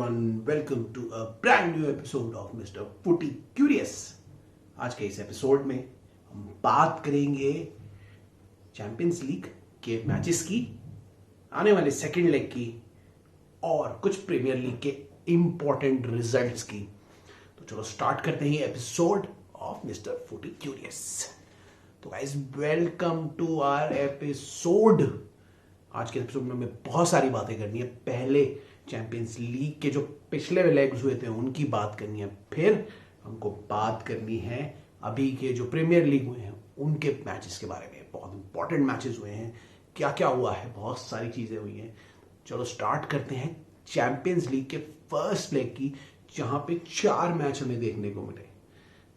everyone, welcome to a brand new episode of Mr. Footy Curious। आज के इस episode में हम बात करेंगे चैंपियंस लीग के मैचेस की, आने वाले सेकेंड लेग की और कुछ प्रीमियर लीग के इंपॉर्टेंट रिजल्ट्स की। तो चलो स्टार्ट करते हैं episode of Mister Footy Curious. तो guys welcome to our episode. आज के एपिसोड में हमें बहुत सारी बातें करनी है। पहले चैंपियंस लीग के जो पिछले लेग्स हुए थे उनकी बात करनी है, फिर हमको बात करनी है अभी के जो प्रीमियर लीग हुए हैं उनके मैचेस के बारे में। बहुत इंपॉर्टेंट मैचेस हुए हैं, क्या क्या हुआ है, बहुत सारी चीज़ें हुई हैं। चलो स्टार्ट करते हैं चैंपियंस लीग के फर्स्ट लेग की, जहाँ पे 4 मैच हमें देखने को मिले,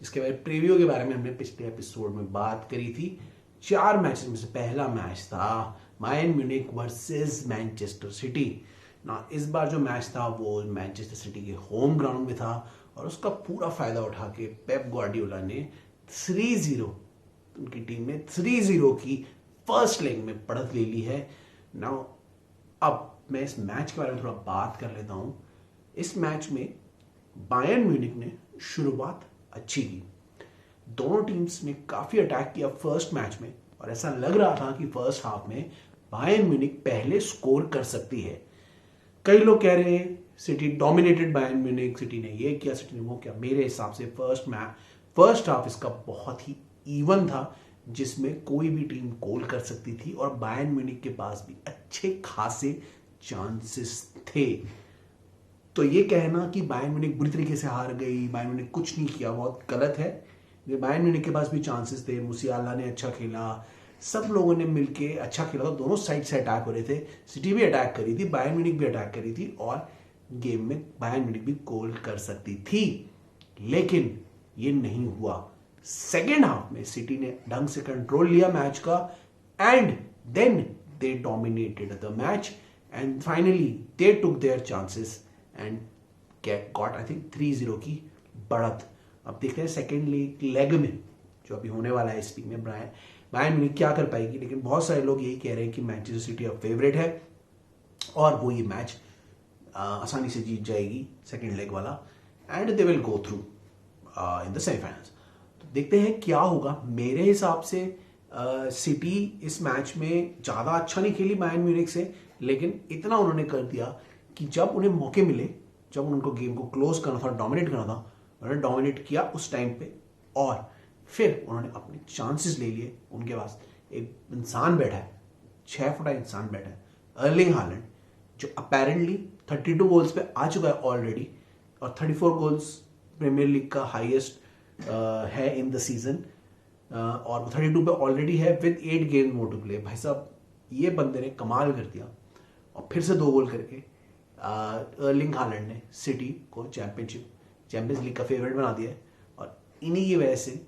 जिसके बारे प्रीव्यू के बारे में हमने पिछले एपिसोड में बात करी थी। 4 मैचेस में से पहला मैच था Bayern Munich versus Manchester city ना। इस बार जो मैच था वो मैनचेस्टर सिटी के होम ग्राउंड में था और उसका पूरा फायदा उठा के पेप ग्वार्डियोला ने 3-0 उनकी टीम ने 3-0 की फर्स्ट लेग में बढ़त ले ली है ना। अब मैं इस मैच के बारे में थोड़ा बात कर लेता हूं। इस मैच में बायर्न म्यूनिख ने शुरुआत अच्छी की, दोनों टीम्स ने काफी अटैक किया फर्स्ट मैच में और ऐसा लग रहा था कि फर्स्ट हाफ में बायर्न म्यूनिख पहले स्कोर कर सकती है। कई लोग कह रहे हैं city dominated Bayern Munich, city ने ये किया, सिटी ने वो किया। मेरे हिसाब से फर्स्ट हाफ इसका बहुत ही इवन था, जिसमें कोई भी टीम गोल कर सकती थी और बायर्न म्यूनिख के पास भी अच्छे खासे चांसेस थे। तो ये कहना कि बायर्न म्यूनिख बुरी तरीके से हार गई, बायर्न म्यूनिख कुछ नहीं किया, बहुत गलत है। बायर्न म्यूनिख के पास भी चांसेस थे, मुसियाला ने अच्छा खेला, सब लोगों ने मिलके अच्छा खेला था, दोनों साइड से अटैक हो रहे थे। सिटी भी अटैक करी थी, बायर्न म्यूनिख भी अटैक करी थी और गेम में बायर्न म्यूनिख भी गोल कर सकती थी, लेकिन ये नहीं हुआ। सेकेंड हाफ में सिटी ने ढंग से कंट्रोल लिया मैच का and then they dominated the match and finally they took their chances and got I think 3-0 की बढ़त। अब देखते हैं सेकेंड लेग में जो अभी होने वाला है, इस लीग में बायर्न म्यूनिख क्या कर पाएगी। लेकिन बहुत सारे लोग यही कह रहे हैं कि मैनचेस्टर सिटी अब फेवरेट है और वो ये मैच आसानी से जीत जाएगी सेकेंड लेग वाला and they will go through in the semifinals. तो देखते हैं क्या होगा। मेरे हिसाब से सिटी इस मैच में ज़्यादा अच्छा नहीं खेली बायर्न म्यूनिख से, लेकिन इतना उन्होंने कर दिया कि जब उन्हें मौके मिले, जब उनको गेम को क्लोज करना था, डोमिनेट करना था, उन्होंने डोमिनेट किया उस टाइम पे और फिर उन्होंने अपने चांसेस ले लिए। उनके पास एक इंसान बैठा है, 6 फुटा इंसान बैठा है, अर्लिंग हालैंड, जो अपेरेंटली 32 गोल्स पे आ चुका है ऑलरेडी और 34 गोल्स प्रीमियर लीग का हाईएस्ट है इन द सीजन और 32 पे ऑलरेडी है with 8 game more to play. भाई साहब ये बंदे ने कमाल कर दिया और फिर से 2 गोल करके अर्लिंग हालैंड ने सिटी को चैंपियंस लीग का फेवरेट बना दिया है और इन्हीं की वजह से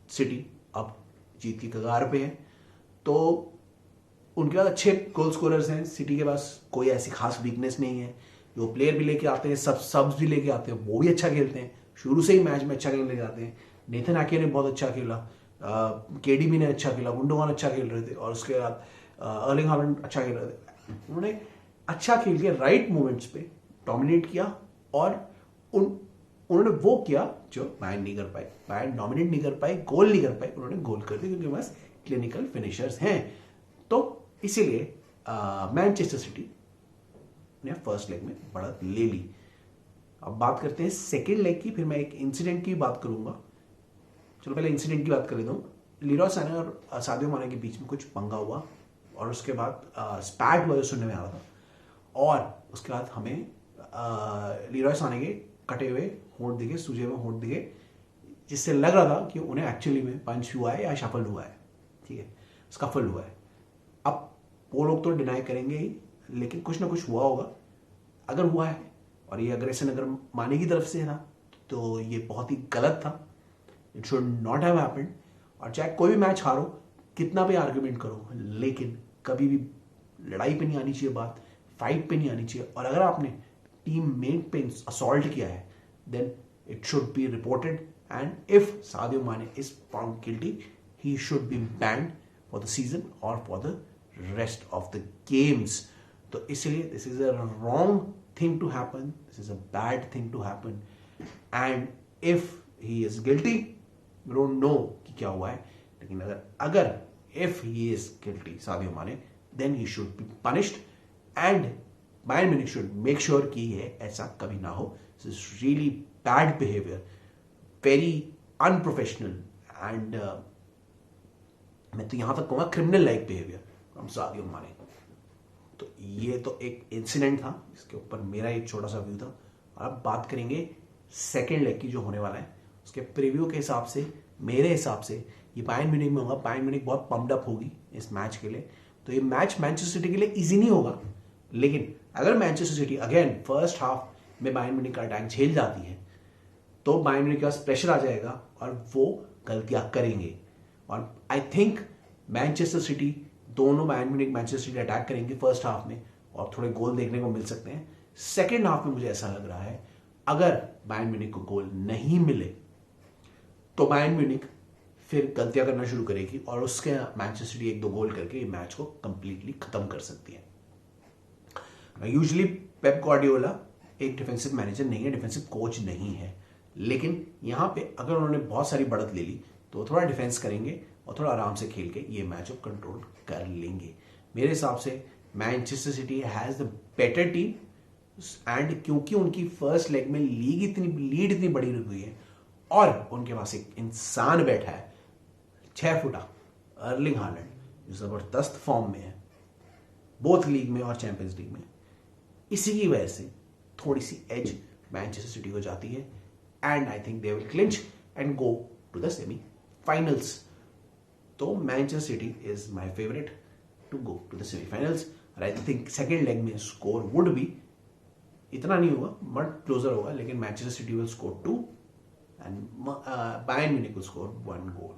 सिटी अब जीत की कगार पे है। तो उनके पास अच्छे गोल स्कोरर्स हैं, सिटी के पास कोई ऐसी खास वीकनेस नहीं है। जो प्लेयर भी लेके आते हैं, सब्स भी लेके आते हैं, वो भी अच्छा खेलते हैं, शुरू से ही मैच में अच्छा खेलने जाते हैं। नेथन आके ने बहुत अच्छा खेला, केडीबी ने अच्छा खेला, गुंडोगान अच्छा खेल रहे थे और उसके बाद अर्लिंग हालैंड अच्छा खेल रहे थे। उन्होंने अच्छा खेल के राइट मोमेंट्स पे डोमिनेट किया और उन्होंने वो किया जो बायर्न नहीं कर पाई। बायर्न डोमिनेट नहीं कर पाई, गोल नहीं कर पाई, उन्होंने गोल कर दिया क्योंकि बस क्लिनिकल फिनिशर्स हैं। तो इसीलिए मैनचेस्टर सिटी ने फर्स्ट लेग में बढ़त ले ली। अब बात करते हैं सेकेंड लेग की, फिर मैं एक इंसिडेंट की बात करूंगा। चलो पहले इंसिडेंट की बात कर लेता हूँ। लीरॉय साने और सादियो माने के बीच में कुछ पंगा हुआ और उसके बाद स्पैट हुआ सुनने में आ रहा था और उसके बाद हमें लीरॉय साने के कटे हुए होंठ दिखे, सूजे हुए होंठ दिखे, जिससे लग रहा था कि उन्हें एक्चुअली में पंच हुआ है या शफल हुआ है, ठीक है, स्कफल हुआ है। अब वो लोग तो डिनाई करेंगे ही, लेकिन कुछ ना कुछ हुआ होगा। अगर हुआ है और ये अग्रेशन अगर माने की तरफ से है ना, तो ये बहुत ही गलत था, it should not have happened. और चाहे कोई भी मैच हारो, कितना भी आर्ग्यूमेंट करो, लेकिन कभी भी लड़ाई पे नहीं आनी चाहिए बात, फाइट पे नहीं आनी चाहिए। और अगर आपने टीम मेट पे असॉल्ट किया है, then it should be reported and if Sadio Mane is found guilty, he should be banned for the season और for the rest of the games. तो इसलिए this is a wrong thing to happen. This is a bad thing to happen. And if he is guilty, we don't know कि क्या हुआ है, लेकिन अगर if he is guilty, Sadio माने, then he should be punished and Bayern Munich should make sure कि ये ऐसा कभी ना हो. This is really bad behavior, very unprofessional and मैं तो यहां तक कहूंगा criminal like behaviour from Sadio माने. तो ये तो एक इंसिडेंट था, इसके ऊपर मेरा एक छोटा सा व्यू था. और अब बात करेंगे सेकेंड लेग की जो होने वाला है उसके प्रीव्यू के हिसाब से. मेरे हिसाब से ये बायर्न म्यूनिख में होगा. बायर्न म्यूनिख बहुत पम्प्ड अप होगी इस मैच के लिए. तो ये मैच मैनचेस्टर सिटी के लिए इजी नहीं होगा, लेकिन अगर Manchester city again first half में बायर्न म्यूनिख का अटैक झेल जाती है तो बायर्न म्यूनिख के पास प्रेशर आ जाएगा और वो गलतियां करेंगे. और आई थिंक मैनचेस्टर सिटी, दोनों Bayern Munich Manchester city attack करेंगे फर्स्ट हाफ में और थोड़े गोल देखने को मिल सकते हैं. सेकेंड हाफ में मुझे ऐसा लग रहा है अगर बायर्न म्यूनिख को गोल नहीं मिले तो बायर्न म्यूनिख फिर गलतियां करना शुरू करेगी और उसके मैनचेस्टर सिटी 1-2 गोल करके ये मैच को कंप्लीटली खत्म कर सकती है. यूजुअली पेप गार्डियोला एक डिफेंसिव मैनेजर नहीं है, डिफेंसिव कोच नहीं है, लेकिन यहां पे अगर उन्होंने बहुत सारी बढ़त ले ली तो थोड़ा डिफेंस करेंगे और थोड़ा आराम से खेल के ये मैच को कंट्रोल कर लेंगे. मेरे हिसाब से Manchester city has the better team and क्योंकि उनकी फर्स्ट लेग में लीड इतनी बड़ी हुई है और उनके पास एक इंसान बैठा है 6 फुटा अर्लिंग हालैंड जो जबरदस्त फॉर्म में है बोथ लीग में और चैंपियंस लीग में. इसी की वजह से थोड़ी सी एज मैनचेस्टर सिटी को जाती है and I think they will clinch and go to the semi finals. तो Manchester City is my favourite to go to the semifinals. और आई थिंक सेकेंड लेग में स्कोर वुड बी, इतना नहीं होगा but closer होगा, लेकिन Manchester City will score 2 and Bayern Munich will score 1 goal.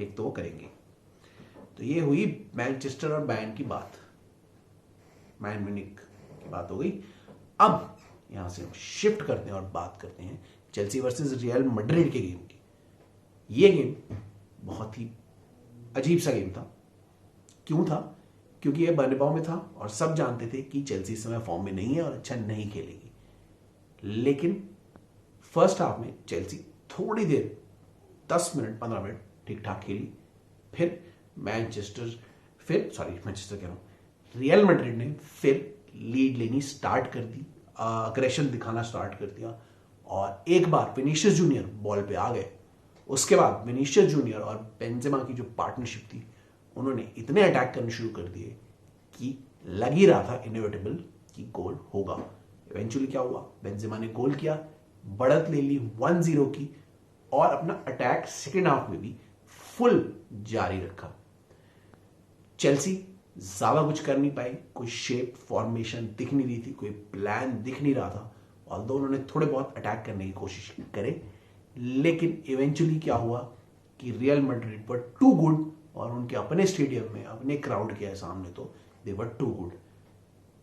एक तो वो करेंगे. तो ये हुई मैनचेस्टर और बायर्न की बात, बायर्न म्यूनिख की बात हो गई. अब यहां से हम शिफ्ट करते हैं और बात करते हैं चेल्सी वर्सेस रियल मैड्रिड के गेम की. ये गेम बहुत ही अजीब सा गेम था. क्यों था? क्योंकि ये बर्नबाउ में था और सब जानते थे कि चेल्सी इस समय फॉर्म में नहीं है और अच्छा नहीं खेलेगी. लेकिन फर्स्ट हाफ में चेल्सी थोड़ी देर 10 मिनट 15 मिनट ठीक ठाक खेली. फिर रियल मैड्रिड ने फिर लीड लेनी स्टार्ट कर दी, अग्रेशन दिखाना स्टार्ट कर दिया और एक बार विनीशियस जूनियर बॉल पे आ गए. उसके बाद विनीशियस जूनियर और बेंजेमा की जो पार्टनरशिप थी उन्होंने इतने अटैक करने शुरू कर दिए कि लग ही रहा था इनएविटेबल कि गोल होगा. इवेंचुअली क्या हुआ, बेंजेमा ने गोल किया, बढ़त ले ली 1-0 की और अपना अटैक सेकेंड हाफ में भी फुल जारी रखा. चेल्सी ज्यादा कुछ कर नहीं पाई, कोई शेप फॉर्मेशन दिख नहीं रही थी, कोई प्लान दिख नहीं रहा था. ऑल्दो उन्होंने थोड़े बहुत अटैक करने की कोशिश करे, लेकिन इवेंचुअली क्या हुआ कि Real Madrid were too good और उनके अपने स्टेडियम में अपने क्राउड के सामने तो दे वर टू गुड.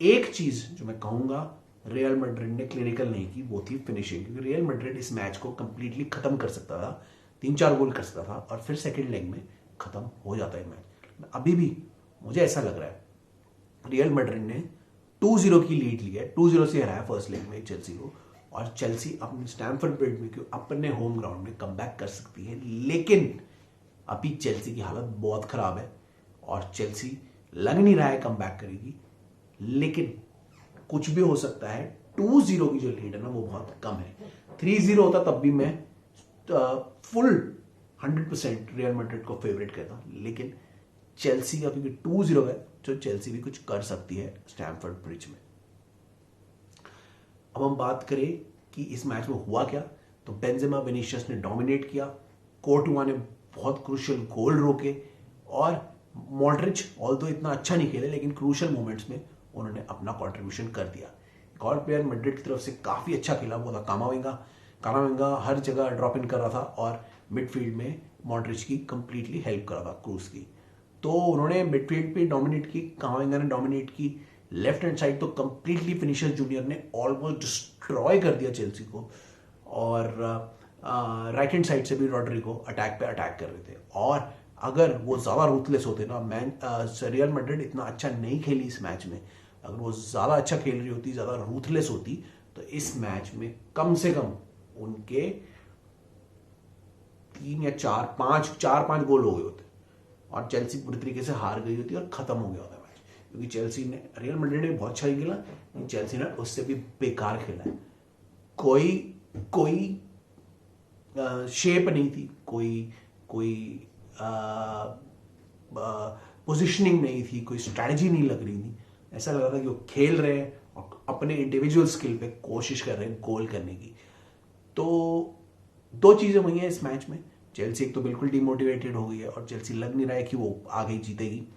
एक चीज जो मैं कहूंगा रियल मैड्रिड ने क्लिनिकल नहीं की वो थी फिनिशिंग, क्योंकि रियल मैड्रिड इस मैच को कंप्लीटली खत्म कर सकता था, 3-4 गोल कर सकता था और फिर सेकेंड लेग में खत्म हो जाता है मैच. अभी भी मुझे ऐसा लग रहा है रियल मैड्रिड ने 2-0 की लीड ली है, 2-0 से हराया फर्स्ट लेग में चेल्सी को और चेल्सी अपने स्टैमफोर्ड ब्रिज में अपने होम ग्राउंड में कमबैक कर सकती है. लेकिन अभी चेल्सी की हालत बहुत खराब है और चेल्सी लग नहीं रहा है कमबैक करेगी, लेकिन कुछ भी हो सकता है. 2-0 की जो लीड है ना वो बहुत कम है. 3-0 होता तब भी मैं फुल 100% रियल मैड्रिड को फेवरेट कहता, लेकिन चेल्सी का क्योंकि 2-0 है तो चेल्सी भी कुछ कर सकती है स्टैमफोर्ड ब्रिज में. अब हम बात करें कि इस मैच में हुआ क्या, तो बेंजेमा विनीशियस ने डोमिनेट किया, कोर्टुआ ने बहुत क्रूशियल गोल रोके और मॉड्रिच ऑल्दो इतना अच्छा नहीं खेले लेकिन क्रूशियल मोमेंट्स में उन्होंने अपना कंट्रीब्यूशन कर दिया. एक और प्लेयर मैड्रिड की तरफ से काफी अच्छा खेला वो था कामाविंगा हर जगह ड्रॉप इन कर रहा था और मिडफील्ड में मॉड्रिच की कंप्लीटली हेल्प कर रहा था क्रूज की. तो उन्होंने मिडफील्ड पे डोमिनेट की, कामाविंगा ने डोमिनेट की. लेफ्ट हैंड साइड तो कंप्लीटली फिनिशर जूनियर ने ऑलमोस्ट डिस्ट्रॉय कर दिया चेल्सी को और राइट हैंड साइड से भी रॉड्रिगो अटैक पे अटैक कर रहे थे. और अगर वो ज्यादा रूथलेस होते ना रियल मैड्रिड इतना अच्छा नहीं खेली इस मैच में. अगर वो ज़्यादा अच्छा खेल रही होती, ज़्यादा रूथलेस होती, तो इस मैच में कम से कम उनके 3 या 4-5 गोल हो गए होते और चेल्सी पूरी तरीके से हार गई होती और खत्म हो गया होता मैच। क्योंकि चेल्सी ने, रियल मैड्रिड ने बहुत अच्छा खेला, लेकिन चेल्सी ने उससे भी बेकार खेला है। कोई शेप नहीं थी, कोई पोजिशनिंग नहीं थी, कोई स्ट्रैटेजी नहीं लग रही थी। ऐसा लग रहा था कि वो खेल रहे हैं और अपने इंडिविजुअल स्किल पे कोशिश कर रहे हैं गोल करने की। तो दो चीज़ें हुई हैं इस मैच में। चेल्सी एक तो बिल्कुल डिमोटिवेटेड हो गई है और चेल्सी लग नहीं रहा है कि वो आगे जीतेगी,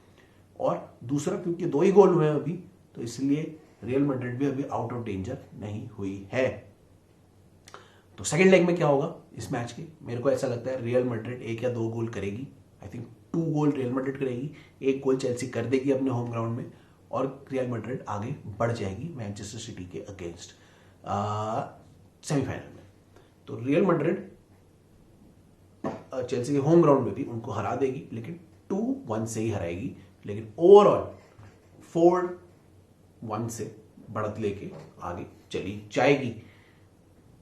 और दूसरा क्योंकि 2 ही गोल हुए हैं अभी, तो इसलिए रियल मैड्रिड भी अभी आउट ऑफ डेंजर नहीं हुई है। तो सेकंड लेग में क्या होगा इस मैच के, मेरे को ऐसा लगता है रियल मैड्रिड 1 या 2 गोल करेगी। I think 2 goal real Madrid करेगी, 1 गोल चेल्सी कर देगी अपने होम ग्राउंड में, और रियल मैड्रिड आगे बढ़ जाएगी मैनचेस्टर सिटी के अगेंस्ट सेमीफाइनल में। तो रियल मैड्रिड चेल्सी के होम ग्राउंड में भी उनको हरा देगी, लेकिन 2-1 से ही हराएगी, लेकिन ओवरऑल 4-1 से बढ़त लेके आगे चली जाएगी।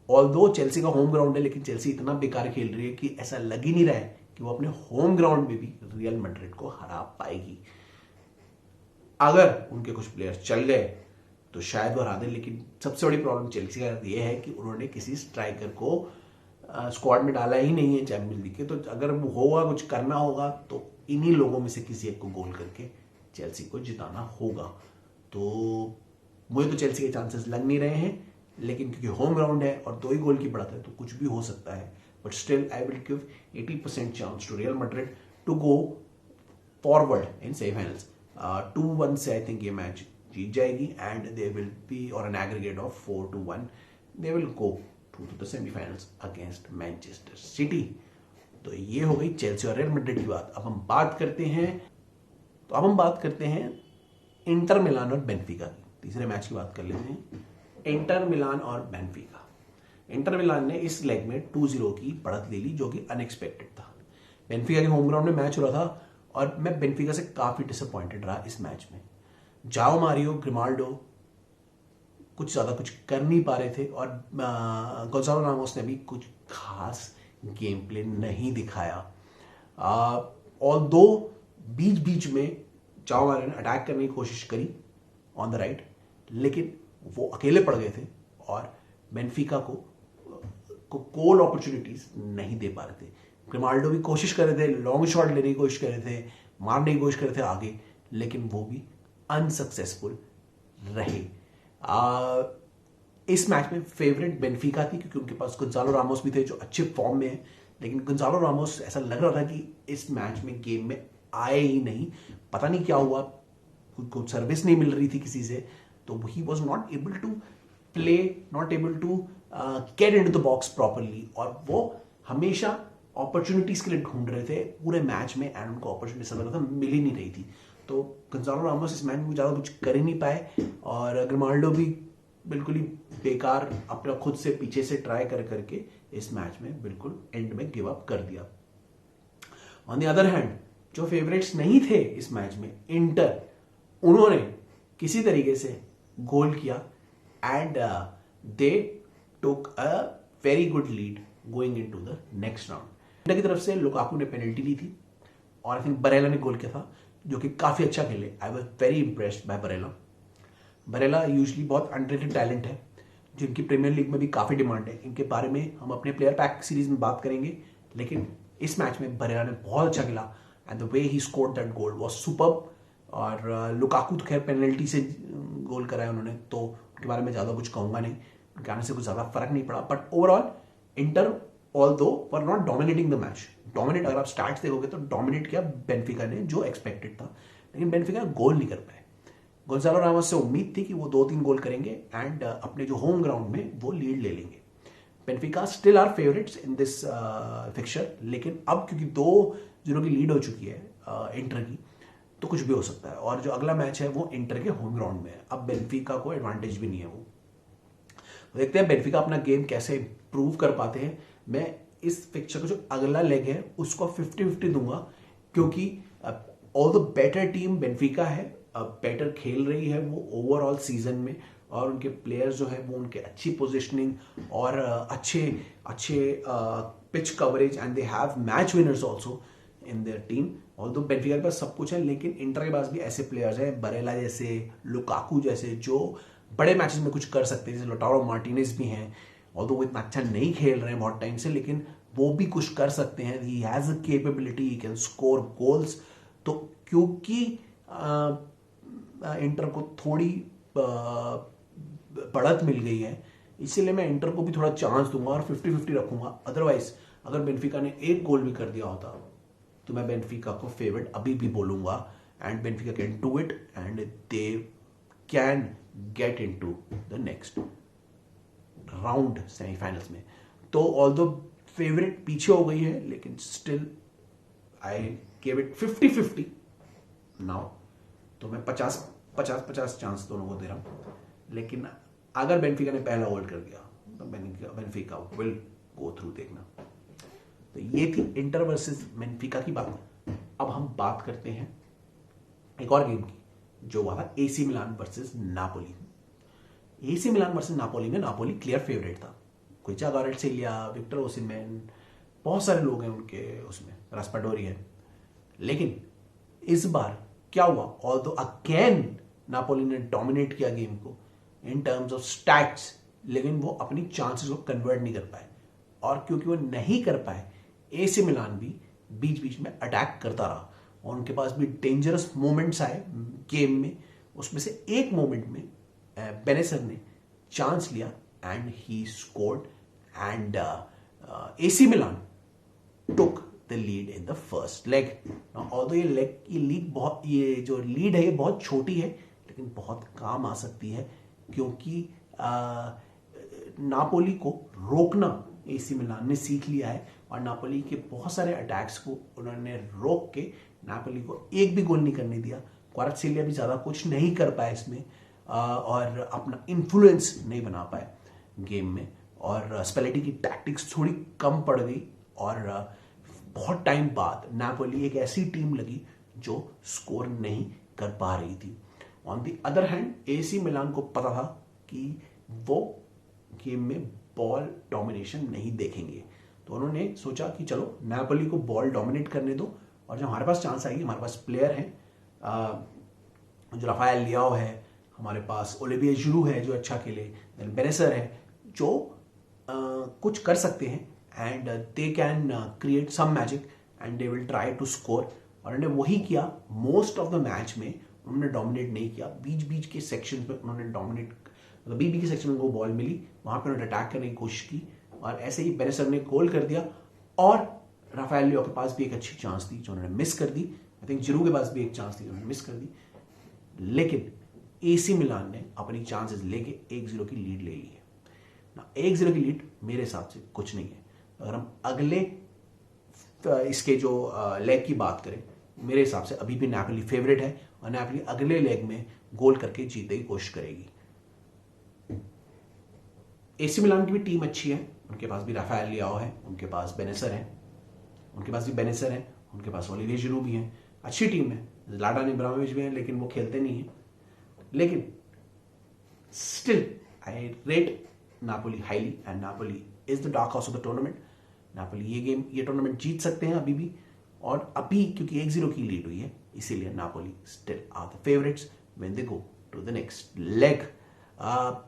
ऑल्दो चेल्सी का होम ग्राउंड है, लेकिन चेल्सी इतना बेकार खेल रही है कि ऐसा लग ही नहीं रहा है कि वो अपने होम ग्राउंड में भी रियल मैड्रिड को हरा पाएगी। अगर उनके कुछ प्लेयर्स चल गए तो शायद वो हरा दें, लेकिन सबसे बड़ी प्रॉब्लम चेल्सी का ये है कि उन्होंने किसी स्ट्राइकर को स्क्वाड में डाला ही नहीं है चैंपियंस लीग के। तो अगर वो होगा, कुछ करना होगा, तो इन्हीं लोगों में से किसी एक को गोल करके चेल्सी को जिताना होगा। तो मुझे तो चेल्सी के चांसेस लग नहीं रहे हैं, लेकिन क्योंकि होम ग्राउंड है और 2 ही गोल की बढ़त है तो कुछ भी हो सकता है। But still I will give 80% chance to Real Madrid to go forward in semifinals. 2-1 से आई थिंक ये मैच जीत जाएगी, and they will be on an aggregate of 4-1 they will go to the semifinals against Manchester City. तो ये हो गई Chelsea और real Madrid की बात। अब हम बात करते हैं इंटर मिलान और बेनफिका की। तीसरे मैच की बात कर लेते हैं, इंटर मिलान और बेनफिका। इंटर मिलान ने इस लेग में 2-0 की बढ़त ले ली, जो कि अनएक्सपेक्टेड था। बेनफिका के होम ग्राउंड में मैच हो रहा था और मैं बेनफिका से काफी डिसअपॉइंटेड रहा इस मैच में। जाओ मारियो, ग्रिमाल्डो कुछ ज्यादा कुछ कर नहीं पा रहे थे, और गोंजालो रामोस ने भी कुछ खास गेम प्ले नहीं दिखाया। ऑल्दो बीच बीच में जाओ मारियो ने अटैक करने की कोशिश करी ऑन द राइट, लेकिन वो अकेले पड़ गए थे और बेनफिका को गोल अपॉर्चुनिटीज नहीं दे पा रहे थे। ग्रिमाल्डो भी कोशिश कर रहे थे, लॉन्ग शॉट लेने की कोशिश कर रहे थे, मारने की कोशिश कर रहे थे आगे, लेकिन वो भी अनसक्सेसफुल रहे। इस मैच में फेवरेट बेनफिका थी, क्योंकि उनके पास गोंजालो रामोस भी थे जो अच्छे फॉर्म में है, लेकिन गोंजालो रामोस ऐसा लग रहा था कि इस मैच में गेम में आए ही नहीं। पता नहीं क्या हुआ, कुछ सर्विस नहीं मिल रही थी किसी से, तो he was not able to play, not able to get into the box properly, और वो हमेशा अपॉर्चुनिटीज के लिए ढूंढ रहे थे पूरे मैच में, एंड उनको अपॉर्चुनिटी समझ रहा था मिल ही नहीं रही थी। तो गोंजालो रामोस इस मैच में ज़्यादा कुछ कर ही नहीं पाए, और ग्रिमाल्डो भी बिल्कुल ही बेकार अपना खुद से पीछे से ट्राई करके इस मैच में बिल्कुल एंड में गिव अप कर दिया। ऑन द अदर हैंड, जो फेवरेट्स नहीं थे इस मैच में, इंटर, उन्होंने किसी तरीके से गोल किया, and they took a very good lead going into the next round. Inter की तरफ से लुकाकू ने पेनल्टी ली थी, और आई थिंक बरेला ने गोल किया था, जो कि काफी अच्छा खेले। I was very impressed by Barella. Barella usually बहुत अंडररेटेड टैलेंट है, जिनकी प्रीमियर लीग में भी काफी डिमांड है। इनके बारे में हम अपने प्लेयर पैक सीरीज में बात करेंगे, लेकिन इस मैच में बरेला ने बहुत अच्छा खेला, and the way he scored that goal was superb. और लुकाकू तो खैर पेनल्टी से गोल कराया उन्होंने, तो उनके बारे में ज़्यादा कुछ कहूँगा नहीं, उनके आने से कुछ ज़्यादा फर्क नहीं पड़ा। But overall inter although were not dominating the match. Dominate अगर आप स्टार्ट देखोगे तो डोमिनेट किया बेनफिका ने, जो एक्सपेक्टेड था, लेकिन बेनफिका गोल नहीं कर पाए। गोंजालो रामोस से उम्मीद थी कि वो 2-3 गोल करेंगे एंड अपने जो होम ग्राउंड में वो लीड ले लेंगे। Benfica still are favourites in this fixture, लेकिन अब क्योंकि 2-0 की लीड हो चुकी है इंटर की, तो कुछ भी हो सकता है। और जो अगला मैच है वो इंटर के होम ग्राउंड में है। अब बेनफिका को एडवांटेज भी नहीं है। वो देखते हैं बेनफिका अपना गेम कैसे इंप्रूव कर पाते हैं। मैं इस फिक्चर का जो अगला लेग है उसको 50-50 दूंगा, क्योंकि all the better team Benfica है, बेटर खेल रही है वो ओवरऑल सीजन में, और उनके प्लेयर्स जो है वो उनके अच्छी पोजिशनिंग और अच्छे अच्छे pitch coverage, and they have match winners also in their team. Although Benfica के पास सब कुछ है, लेकिन इंटर के पास भी ऐसे प्लेयर्स हैं, बरेला जैसे, लुकाकू जैसे, जो बड़े मैचेस में कुछ कर सकते हैं। जैसे लोटारो मार्टिनेज भी हैं, ऑल्दो वो इतना अच्छा नहीं खेल रहे हैं बहुत टाइम से, लेकिन वो भी कुछ कर सकते हैं। He has a capability, he can score goals. तो क्योंकि इंटर को थोड़ी बढ़त मिल गई है, इसीलिए मैं इंटर को भी थोड़ा चांस दूंगा और 50-50 रखूंगा। अदरवाइज अगर बेनफिका ने एक गोल भी कर दिया होता तो मैं बेनफिका को फेवरेट अभी भी बोलूंगा, and Benfica can do it and they can get into the next round semifinals में। तो ऑल्दो फेवरेट पीछे हो गई है, लेकिन still I give it 50-50 now. तो मैं 50-50 चांस दोनों को दे रहा हूं, लेकिन अगर बेनफिका ने पहला होल्ड कर दिया तो बेनफिका विल गो थ्रू, देखना। तो ये थी इंटर वर्सेस बेनफिका की बात। अब हम बात करते हैं एक और गेम की, जो वाला AC Milan versus Napoli. AC Milan versus Napoli में नापोली क्लियर फेवरेट था। क्विचा गारेटसेलिया, विक्टर ओसिमेन, बहुत सारे लोग हैं उनके उसमें, रास्पाडोरी है। लेकिन इस बार क्या हुआ, ऑल्दो अगेन नापोली ने डोमिनेट किया गेम को इन टर्म्स ऑफ स्टैट्स, लेकिन वो अपनी चांसेस को कन्वर्ट नहीं कर पाए। और क्योंकि वो नहीं कर पाए, एसी मिलान भी बीच बीच में अटैक करता रहा, और उनके पास भी डेंजरस मोमेंट्स आए गेम में। उसमें से एक मोमेंट में बेनेसर ने चांस लिया and he scored, and AC Milan took the lead in the first leg. Although ये जो लीड है ये बहुत छोटी है, लेकिन बहुत काम आ सकती है, क्योंकि नापोली को रोकना एसी मिलान ने सीख लिया है, और नापोली के बहुत सारे अटैक्स को उन्होंने रोक के नापोली को एक भी गोल नहीं करने दिया। क्वाराटसेलिया भी ज़्यादा कुछ नहीं कर पाए इसमें, और अपना इन्फ्लुएंस नहीं बना पाए गेम में, और स्पेलेटी की टैक्टिक्स थोड़ी कम पड़ गई, और बहुत टाइम बाद नापोली एक ऐसी टीम लगी जो स्कोर नहीं कर पा रही थी। On the other hand AC Milan को पता था कि वो गेम में बॉल डोमिनेशन नहीं देखेंगे, तो उन्होंने सोचा कि चलो नापोली को बॉल डोमिनेट करने दो, और जब हमारे पास चांस आएगी, हमारे पास प्लेयर हैं, जो राफेल लियाओ है, हमारे पास ओलिविये जिरू है जो अच्छा खेले, देन बेनेसर है जो कुछ कर सकते हैं, and they can create some magic and they will try to score. और उन्होंने वही किया। मोस्ट ऑफ द मैच में उन्होंने डोमिनेट नहीं किया, बीच बीच के सेक्शन में उन्होंने डोमिनेट, मतलब बीच बीच के सेक्शन में वो बॉल मिली, वहां पर उन्होंने अटैक करने की कोशिश की, और ऐसे ही बेनेसर ने गोल कर दिया। और राफेल लियाओ के पास भी एक अच्छी चांस थी जो उन्होंने मिस कर दी। आई थिंक जिरू के पास भी एक चांस थी जो उन्होंने मिस कर दी, लेकिन एसी मिलान ने अपनी चांसेस लेके 1-0 की लीड ले ली है ना। 1-0 की लीड मेरे हिसाब से कुछ नहीं है। अगर हम अगले इसके जो लेग की बात करें, मेरे हिसाब से अभी भी नापोली फेवरेट है, और नापोली अगले लेग में गोल करके जीतने की कोशिश करेगी। एसी मिलान की भी टीम अच्छी है, उनके पास भी राफेल लियाओ है, उनके पास बेनेसर है, उनके पास ओलिविये जिरू भी है, अच्छी टीम है। ज़्लाटान इब्राहिमोविच भी है, लेकिन वो खेलते नहीं है। लेकिन still I rate Napoli highly, and Napoli is the dark horse of the tournament. Napoli ये टूर्नामेंट जीत सकते हैं अभी भी, और अभी क्योंकि 1-0 की लीड हुई है, इसीलिए Napoli still are the favourites when they go to the next leg.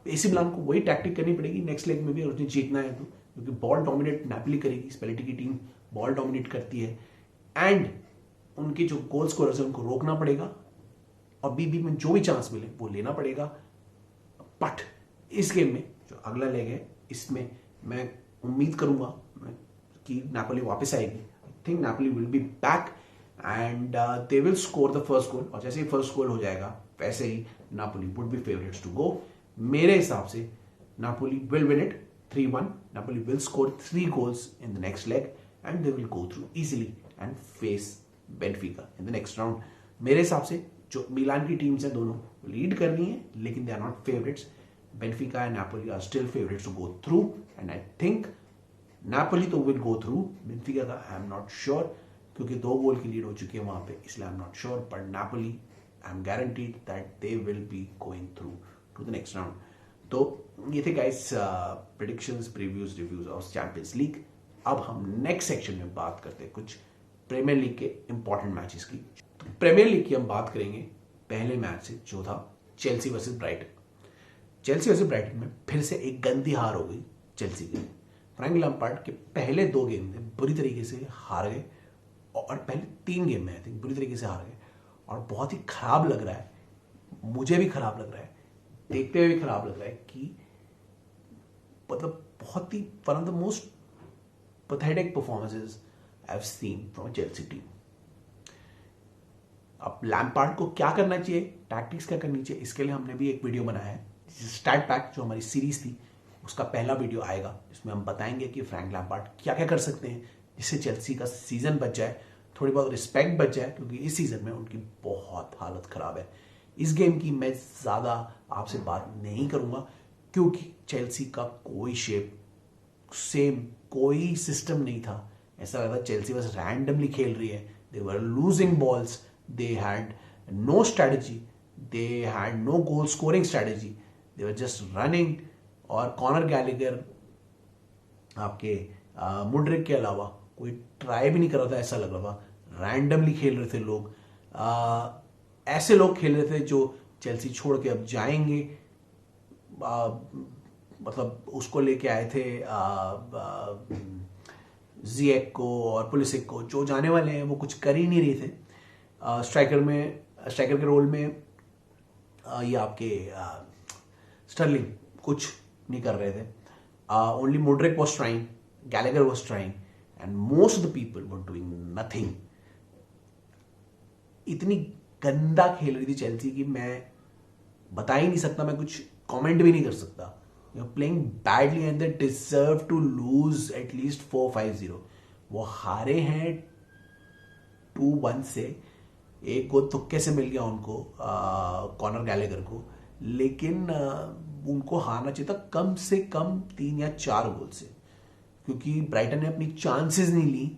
AC Milan को वही टैक्टिक करनी पड़ेगी नेक्स्ट लेग में भी, और उसने जीतना है तो, क्योंकि बॉल डोमिनेट नापोली करेगी। स्पेलेटी की टीम बॉल डोमिनेट करती है, एंड उनके जो गोल स्कोरर्स है उनको रोकना पड़ेगा, और बीबी में जो भी चांस मिले वो लेना पड़ेगा। बट इस गेम में जो अगला लेग है, इसमें मैं उम्मीद करूंगा कि नापोली वापस आएगी। I think Napoli will be back and they will score the first goal, और जैसे ही फर्स्ट गोल हो जाएगा वैसे ही Napoli would be favourites to go. मेरे हिसाब से Napoli will win it 3-1। Napoli will score 3 goals in the next leg, and they will go through easily and face Benfica in the next round. मेरे हिसाब से जो मिलान की teams हैं दोनों लीड कर रही हैं, लेकिन they are not favourites. Benfica and Napoli are still favourites to go through, and I think Napoli तो विल गो थ्रू। बेनफिका का आई एम नॉट श्योर, क्योंकि 2 गोल की लीड हो चुकी है वहां पे, इसलिए I am not sure, but Napoli I am guaranteed that they will be going through to the next round. तो ये थे guys predictions, previews, reviews of Champions League. अब हम नेक्स्ट सेक्शन में बात करते हैं कुछ प्रीमियर लीग के इंपॉर्टेंट मैचेस की। तो प्रीमियर लीग की हम बात करेंगे पहले मैच से, जो था Chelsea versus Brighton. Chelsea versus Brighton में फिर से एक गंदी हार हो गई चेल्सी की। फ्रैंक लैम्पार्ड के पहले 2 गेम में बुरी तरीके से हार गए, और पहले 3 गेम में आई थिंक बुरी तरीके से हार गए, और बहुत ही खराब लग रहा है, मुझे भी खराब लग रहा है, देखते हुए भी खराब लग रहा है कि मतलब बहुत ही one of the most pathetic performances I've seen from a Chelsea team. अब लैम्पार्ड को क्या करना चाहिए, टैक्टिक्स क्या करनी चाहिए, इसके लिए हमने भी एक वीडियो बनाया है। स्टैट पैक जो हमारी सीरीज थी, उसका पहला वीडियो आएगा, जिसमें हम बताएंगे कि फ्रैंक लैम्पार्ड क्या क्या कर सकते हैं जिससे चेल्सी का सीजन बच जाए, थोड़ी बहुत रिस्पेक्ट बच जाए, क्योंकि इस सीजन में उनकी बहुत हालत खराब है। इस गेम की मैं ज़्यादा आपसे बात नहीं करूंगा, क्योंकि चेल्सी का कोई शेप, सेम कोई सिस्टम नहीं था। ऐसा लगा चेल्सी बस रैंडमली खेल रही है। They were losing balls, they had no strategy, they had no goal scoring strategy, they were just running. और कॉनर गैलेगर, आपके मुड्रिक के अलावा कोई ट्राई भी नहीं कर रहा था, ऐसा लग रहा था। रैंडमली खेल रहे थे लोग, ऐसे लोग खेल रहे थे जो चेल्सी छोड़ के अब जाएंगे। मतलब उसको लेके आए थे जिएक को और पुलिसिक को, जो जाने वाले हैं वो कुछ कर ही नहीं रहे थे। स्ट्राइकर के रोल में ये आपके स्टर्लिंग कुछ नहीं कर रहे थे। Only Mudryk was trying, Gallagher was trying, and most of the people were doing nothing. इतनी गंदा खेल रही थी चेल्सी की, मैं बता ही नहीं सकता, मैं कुछ कमेंट भी नहीं कर सकता। You're playing badly and they deserve to lose at least 4-5-0. वो हारे हैं 2-1 से, एक गोल तुक्के से मिल गया उनको, कॉनर गैलेगर को, लेकिन उनको हारना चाहिए था कम से कम 3 या 4 गोल से, क्योंकि ब्राइटन ने अपनी चांसेस नहीं ली,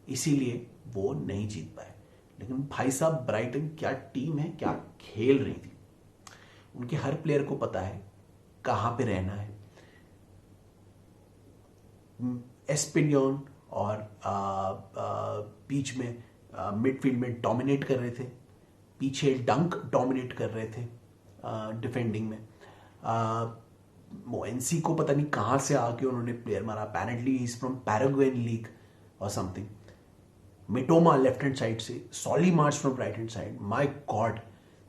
इसीलिए वो नहीं जीत पाए। लेकिन भाई साहब, ब्राइटन क्या टीम है, क्या खेल रही थी। उनके हर प्लेयर को पता है कहां पे रहना है। एस्पिनियन और बीच में मिडफील्ड में डोमिनेट कर रहे थे, पीछे डंक डोमिनेट कर रहे थे डिफेंडिंग में। मोएंसी को पता नहीं कहां से आके उन्होंने प्लेयर मारा, apparently he is from Paraguayan league और something. Mitoma left hand side से, Solly March from right hand side. My god,